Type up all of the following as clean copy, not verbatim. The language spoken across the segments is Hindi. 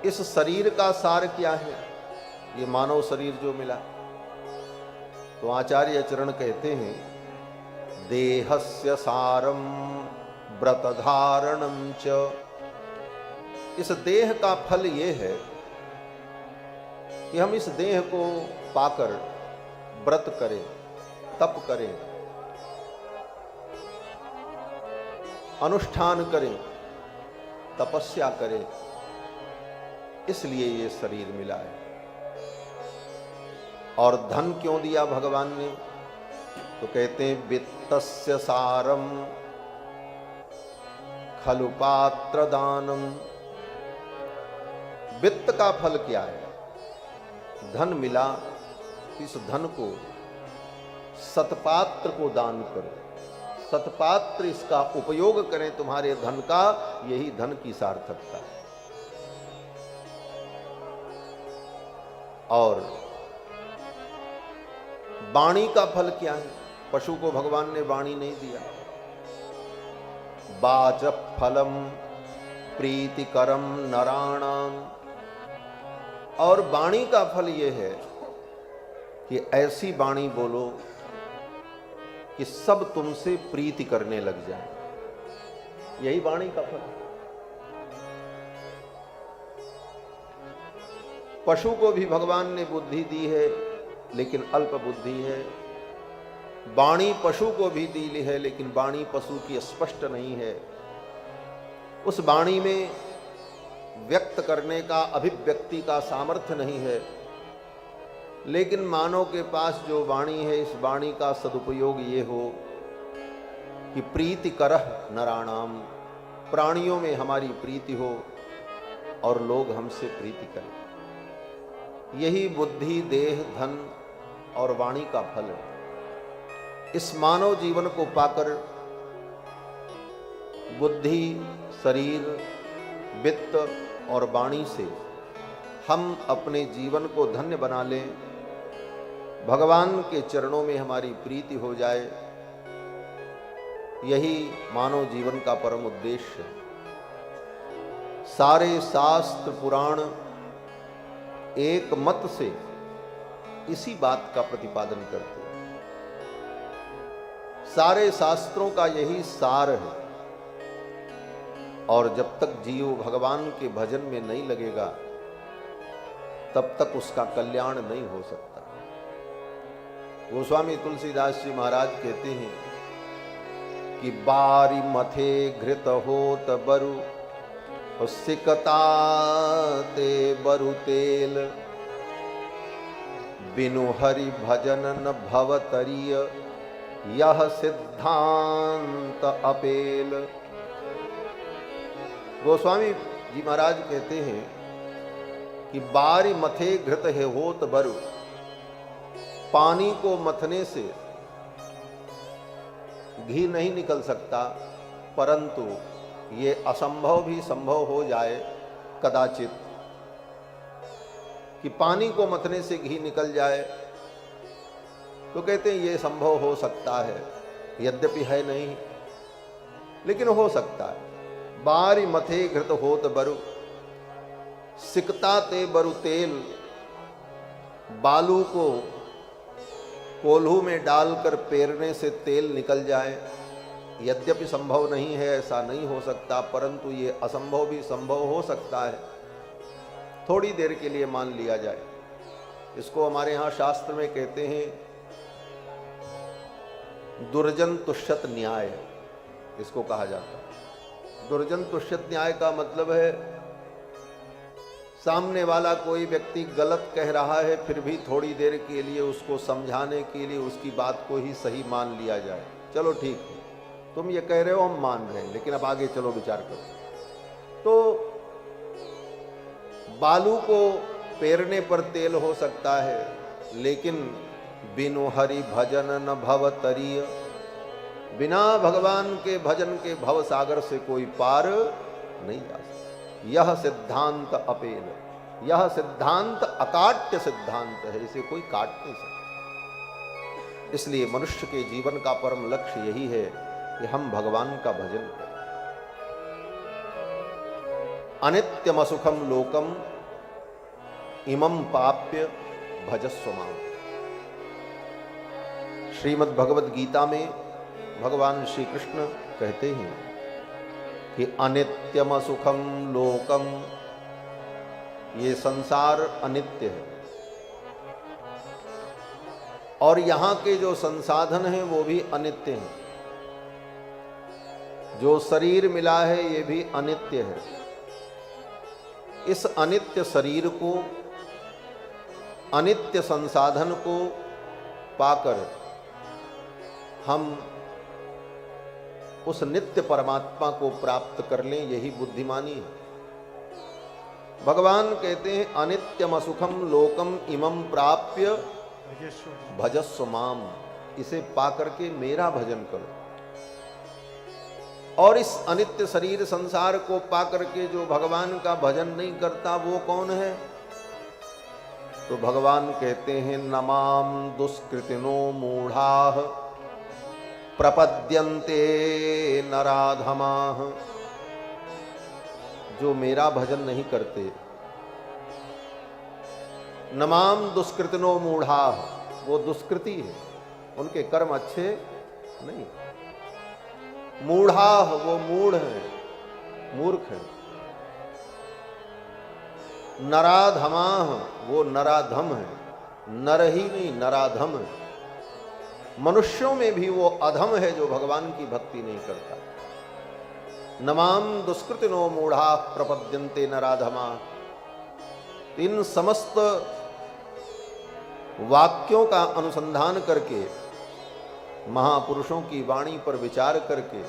इस शरीर का सार क्या है, ये मानव शरीर जो मिला। तो आचार्य चरण कहते हैं, देहस्य सारम व्रतधारणम च। इस देह का फल ये है कि हम इस देह को पाकर व्रत करें, तप करें, अनुष्ठान करें, तपस्या करें, इसलिए ये शरीर मिला है। और धन क्यों दिया भगवान ने, तो कहते हैं वित्तस्य सारम खलु पात्र दानम। वित्त का फल क्या है, धन मिला, इस धन को सतपात्र को दान करो, सतपात्र इसका उपयोग करें तुम्हारे धन का, यही धन की सार्थकता है। और वाणी का फल क्या है, पशु को भगवान ने वाणी नहीं दिया। वाच फलम प्रीतिकरम नराणाम। और वाणी का फल यह है कि ऐसी वाणी बोलो कि सब तुमसे प्रीति करने लग जाए, यही वाणी का फल। पशु को भी भगवान ने बुद्धि दी है, लेकिन अल्प बुद्धि है। वाणी पशु को भी दी है, लेकिन वाणी पशु की स्पष्ट नहीं है। उस वाणी में व्यक्त करने का, अभिव्यक्ति का सामर्थ्य नहीं है। लेकिन मानव के पास जो वाणी है, इस वाणी का सदुपयोग ये हो कि प्रीति करह नराणाम, प्राणियों में हमारी प्रीति हो और लोग हमसे प्रीति करें। यही बुद्धि, देह, धन और वाणी का फल है। इस मानव जीवन को पाकर बुद्धि, शरीर, वित्त और वाणी से हम अपने जीवन को धन्य बना लें, भगवान के चरणों में हमारी प्रीति हो जाए, यही मानव जीवन का परम उद्देश्य है। सारे शास्त्र पुराण एक मत से इसी बात का प्रतिपादन करते हैं। सारे शास्त्रों का यही सार है। और जब तक जीव भगवान के भजन में नहीं लगेगा, तब तक उसका कल्याण नहीं हो सकता। गोस्वामी तुलसीदास जी महाराज कहते हैं कि बारी मथे घृत होत बरु, सिकता ते बरु तेल, बिनु हरि भजन न भवतरिय, यह सिद्धांत अपेल। गोस्वामी जी महाराज कहते हैं कि बारी मथे घृत है होत बरु, पानी को मथने से घी नहीं निकल सकता, परंतु ये असंभव भी संभव हो जाए कदाचित कि पानी को मथने से घी निकल जाए। तो कहते हैं ये संभव हो सकता है, यद्यपि है नहीं, लेकिन हो सकता है। बारी मथे घृत होत बरु, सिकता ते बरु तेल। बालू को कोल्हू में डालकर पेरने से तेल निकल जाए, यद्यपि संभव नहीं है, ऐसा नहीं हो सकता, परंतु ये असंभव भी संभव हो सकता है। थोड़ी देर के लिए मान लिया जाए। इसको हमारे यहाँ शास्त्र में कहते हैं दुर्जन तुष्यत न्याय, इसको कहा जाता है। दुर्जन तुष्यत न्याय का मतलब है सामने वाला कोई व्यक्ति गलत कह रहा है, फिर भी थोड़ी देर के लिए उसको समझाने के लिए उसकी बात को ही सही मान लिया जाए। चलो ठीक है, तुम ये कह रहे हो, हम मान रहे हैं, लेकिन अब आगे चलो विचार करो। तो बालू को पेरने पर तेल हो सकता है, लेकिन बिनु हरि भजन न भवतरिय, बिना भगवान के भजन के भव सागर से कोई पार नहीं जा सकता। यह सिद्धांत अपेल, यह सिद्धांत अकाट्य सिद्धांत है, इसे कोई काट नहीं सकता। इसलिए मनुष्य के जीवन का परम लक्ष्य यही है कि हम भगवान का भजन करें। अनित्यम असुखम लोकम इमं पाप्य भजस्व माम। श्रीमद् भगवद गीता में भगवान श्री कृष्ण कहते हैं कि अनित्यम सुखम लोकम, ये संसार अनित्य है और यहाँ के जो संसाधन हैं वो भी अनित्य हैं। जो शरीर मिला है ये भी अनित्य है। इस अनित्य शरीर को, अनित्य संसाधन को पाकर हम उस नित्य परमात्मा को प्राप्त कर लें, यही बुद्धिमानी है। भगवान कहते हैं अनित्यम सुखम लोकम इमं प्राप्य भजस्व माम, इसे पाकर के मेरा भजन करो। और इस अनित्य शरीर संसार को पाकर के जो भगवान का भजन नहीं करता वो कौन है? तो भगवान कहते हैं नमाम दुष्कृतिनो मूढ़ाः प्रपद्यन्ते नराधमाः। जो मेरा भजन नहीं करते, नमाम दुष्कृतिनो मूढ़ाः, वो दुष्कृति है, उनके कर्म अच्छे नहीं। मूढ़ाः, वो मूढ़ है, मूर्ख है। नराधमाः, वो नराधम है, नर ही नहीं नराधम है। मनुष्यों में भी वो अधम है जो भगवान की भक्ति नहीं करता। नमाम दुष्कृतिनो मूढ़ा प्रपद्यन्ते नराधमा। इन समस्त वाक्यों का अनुसंधान करके, महापुरुषों की वाणी पर विचार करके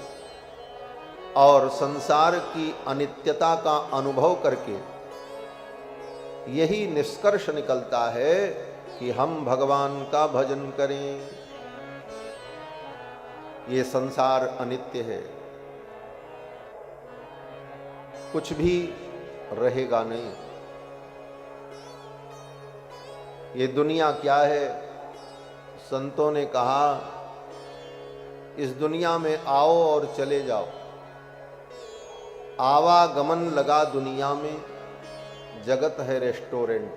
और संसार की अनित्यता का अनुभव करके यही निष्कर्ष निकलता है कि हम भगवान का भजन करें। ये संसार अनित्य है, कुछ भी रहेगा नहीं। ये दुनिया क्या है? संतों ने कहा इस दुनिया में आओ और चले जाओ, आवागमन लगा दुनिया में, जगत है रेस्टोरेंट।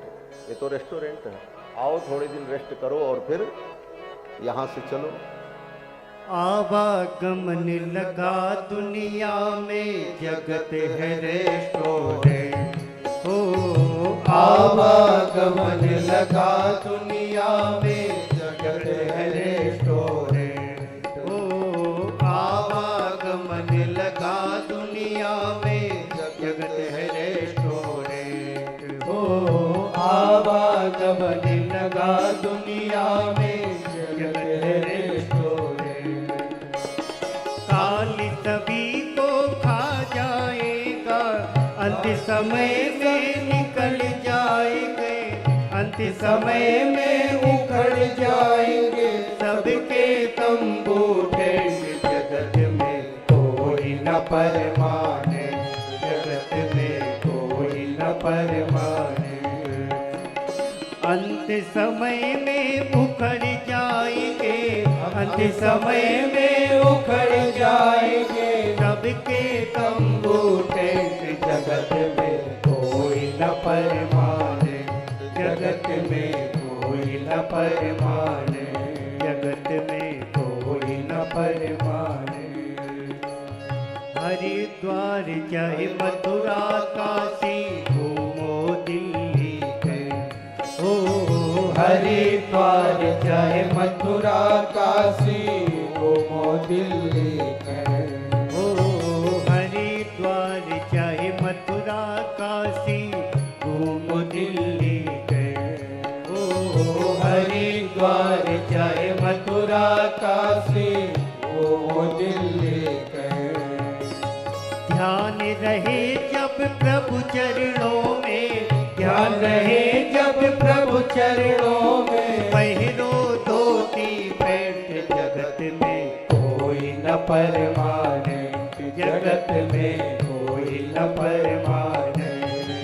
ये तो रेस्टोरेंट है, आओ थोड़े दिन रेस्ट करो और फिर यहां से चलो। आवागमन लगा दुनिया में, जगत है रेस्टोरेंट। ओ आवागमन लगा दुनिया में, जगत है रेस्टोरेंट। ओ आवागमन लगा दुनिया में, जगत है रेस्टोरेंट। ओ आवागमन लगा दुनिया में, जगत है सभी को खा जाएगा, अंत समय में निकल जाएंगे, अंत समय में उखड़ जाएंगे सबके तंबू टेंट। जगत में कोई न परमाने, जगत में कोई न परमाने। अंत समय में उखड़ जाएंगे, अंत समय में उखड़ जाएंगे सबके तंबू टेंट। जगत में कोई न परमाने, जगत में कोई न परमाने, जगत में कोई न परमाने। हरिद्वार चाहे मथुरा काशी, घूमो दिल्ली के। ओ हरिद्वार चाहे मथुरा काशी, घूमो दिल्ली के। ओ हरिद्वार चाहे मथुरा काशी, घूमो दिल्ली के। ओ हरिद्वार चाहे मथुरा काशी, घूमो दिल्ली के। ध्यान रहे जब प्रभु चरणों में, ध्यान रहे जब प्रभु चरणों में। पहरो धोती पैंट, जगत में कोई न परमाने, जगत में कोई न परमाने,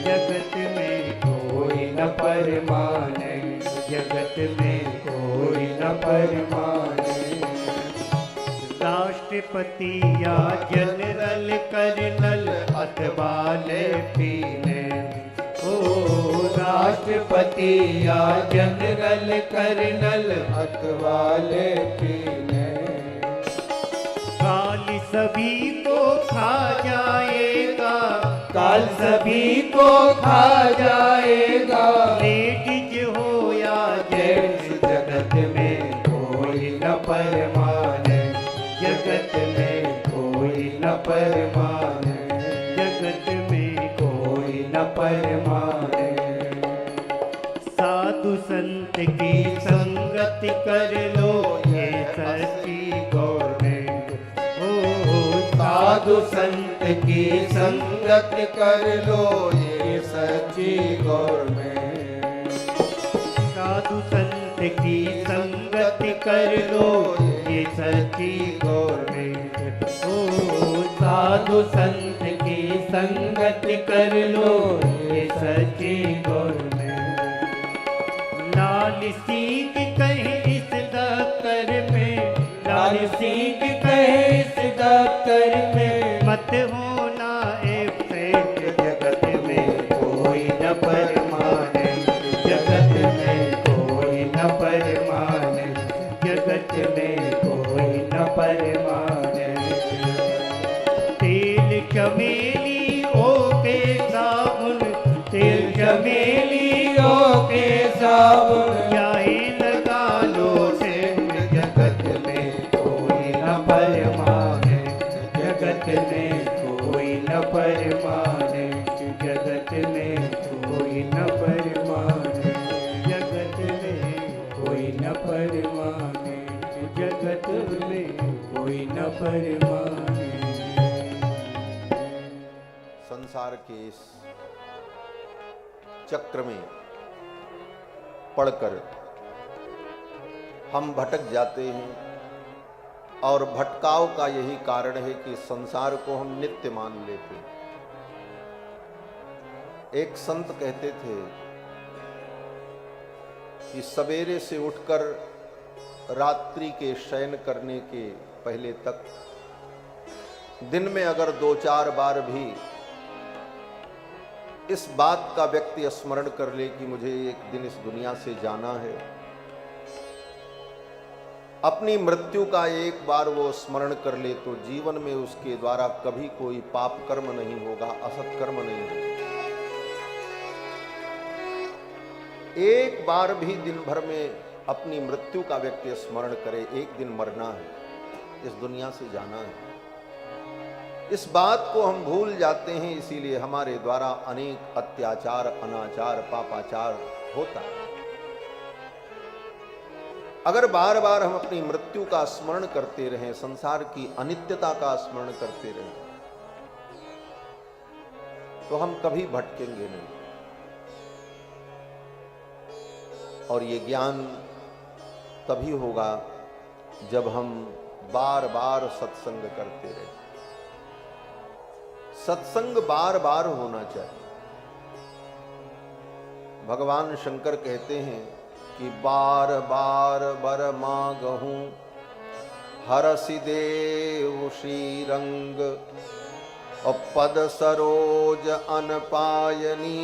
जगत में कोई न परमाने, जगत में कोई न परमाने। राष्ट्रपति या जनरल कर्नल अथवा लेफ्टिनेंट, ओ राष्ट्र राष्ट्रपति या जनरल कर्नल अथवा लेफ्टिनेंट, काल सभी को खा जाएगा, काल सभी को खा जाएगा। लेडीज हो या जेंट्स, जगत में कोई न परमाने, जगत में कोई न परमाने, जगत में कोई न परमाने। साधु संत की संगति कर लो, ये सच्ची गवर्नमेंट हो। साधु संत की संगत कर लो, ये सच्ची गवर्नमेंट। साधु संत की संगति कर लो, ये सच्ची गवर्नमेंट हो। साधु संत की संगति कर लो, ये सच्ची गवर्नमेंट। लाल सिंह कहे इस दफ्तर में, लाल सिंह कहे इस दफ्तर में, मत होना एबसेंट, जगत में कोई न परमाने, जगत में कोई न परमाने, जगत में कोई न परमाने। तेल चमेली ओके साबुन, तेल चमेली के साबुन, चाहे लगा लो सेंट, जगत में कोई न परमाने, जगत में कोई न परमाने, जगत में कोई न परमाने, जगत में कोई न परमाने, जगत में कोई न परमाने। संसार के इस चक्र में पढ़कर हम भटक जाते हैं, और भटकाव का यही कारण है कि संसार को हम नित्य मान लेते हैं। एक संत कहते थे कि सवेरे से उठकर रात्रि के शयन करने के पहले तक दिन में अगर 2-4 बार भी इस बात का व्यक्ति स्मरण कर ले कि मुझे एक दिन इस दुनिया से जाना है, अपनी मृत्यु का एक बार वो स्मरण कर ले, तो जीवन में उसके द्वारा कभी कोई पाप कर्म नहीं होगा, असत कर्म नहीं होगा। एक बार भी दिन भर में अपनी मृत्यु का व्यक्ति स्मरण करे, एक दिन मरना है, इस दुनिया से जाना है। इस बात को हम भूल जाते हैं, इसीलिए हमारे द्वारा अनेक अत्याचार, अनाचार, पापाचार होता है। अगर बार बार हम अपनी मृत्यु का स्मरण करते रहें, संसार की अनित्यता का स्मरण करते रहें, तो हम कभी भटकेंगे नहीं। और ये ज्ञान तभी होगा जब हम बार बार सत्संग करते रहें। सत्संग बार बार होना चाहिए। भगवान शंकर कहते हैं कि बार बार बर मांगहूं हरसि देव श्रीरंग, और पद सरोज अनपायनी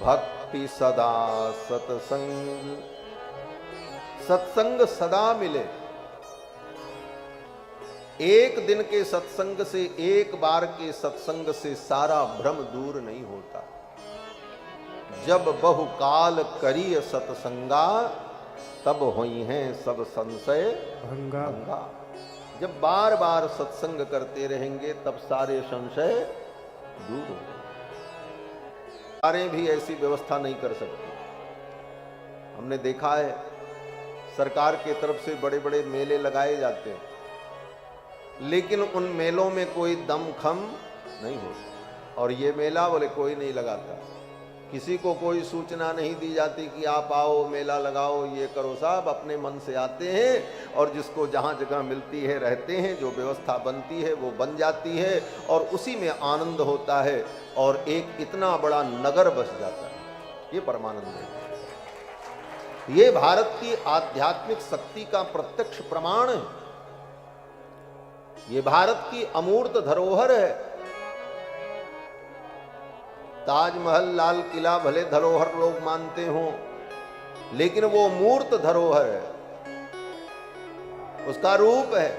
भक्ति सदा सत्संग। सत्संग सदा मिले। एक दिन के सत्संग से, एक बार के सत्संग से सारा भ्रम दूर नहीं होता। जब बहुकाल करिय सत्संगा, तब होई हैं सब संशय भंगा। जब बार बार सत्संग करते रहेंगे, तब सारे संशय दूर होंगे। सरकारें भी ऐसी व्यवस्था नहीं कर सकती। हमने देखा है, सरकार की तरफ से बड़े बड़े मेले लगाए जाते हैं, लेकिन उन मेलों में कोई दमखम नहीं होता। और ये मेला बोले कोई नहीं लगाता, किसी को कोई सूचना नहीं दी जाती कि आप आओ, मेला लगाओ, ये करो। साहब अपने मन से आते हैं, और जिसको जहाँ जगह मिलती है रहते हैं, जो व्यवस्था बनती है वो बन जाती है, और उसी में आनंद होता है, और एक इतना बड़ा नगर बस जाता है। ये परमानंद है। ये भारत की आध्यात्मिक शक्ति का प्रत्यक्ष प्रमाण है। ये भारत की अमूर्त धरोहर है। ताजमहल, लाल किला भले धरोहर लोग मानते हों, लेकिन वो मूर्त धरोहर है, उसका रूप है,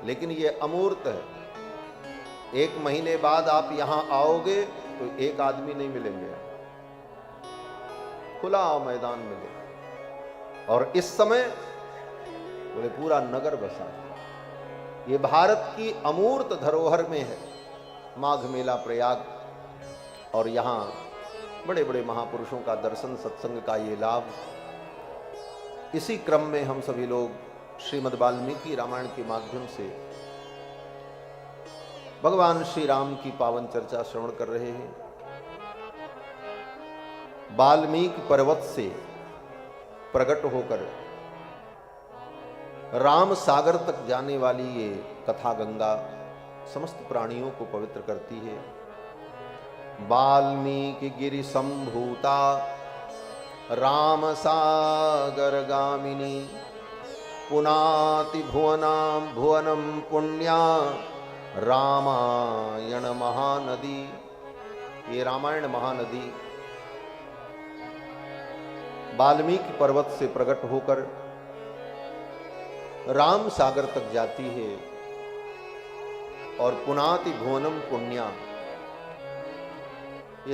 लेकिन ये अमूर्त है। 1 महीने बाद आप यहां आओगे तो एक आदमी नहीं मिलेंगे, खुला मैदान मिले। और इस समय बोले पूरा नगर बसा है। ये भारत की अमूर्त धरोहर में है माघ मेला प्रयाग, और यहां बड़े बड़े महापुरुषों का दर्शन, सत्संग का ये लाभ। इसी क्रम में हम सभी लोग श्रीमद् वाल्मीकि रामायण के माध्यम से भगवान श्री राम की पावन चर्चा श्रवण कर रहे हैं। वाल्मीकि पर्वत से प्रकट होकर राम सागर तक जाने वाली ये कथा गंगा समस्त प्राणियों को पवित्र करती है। वाल्मीकि गिरि संभूता राम सागर गामिनी, पुनाति भुवनाम भुवनम पुण्या रामायण महानदी। ये रामायण महानदी वाल्मीकि पर्वत से प्रकट होकर राम सागर तक जाती है, और पुनाति भुवनम पुण्या,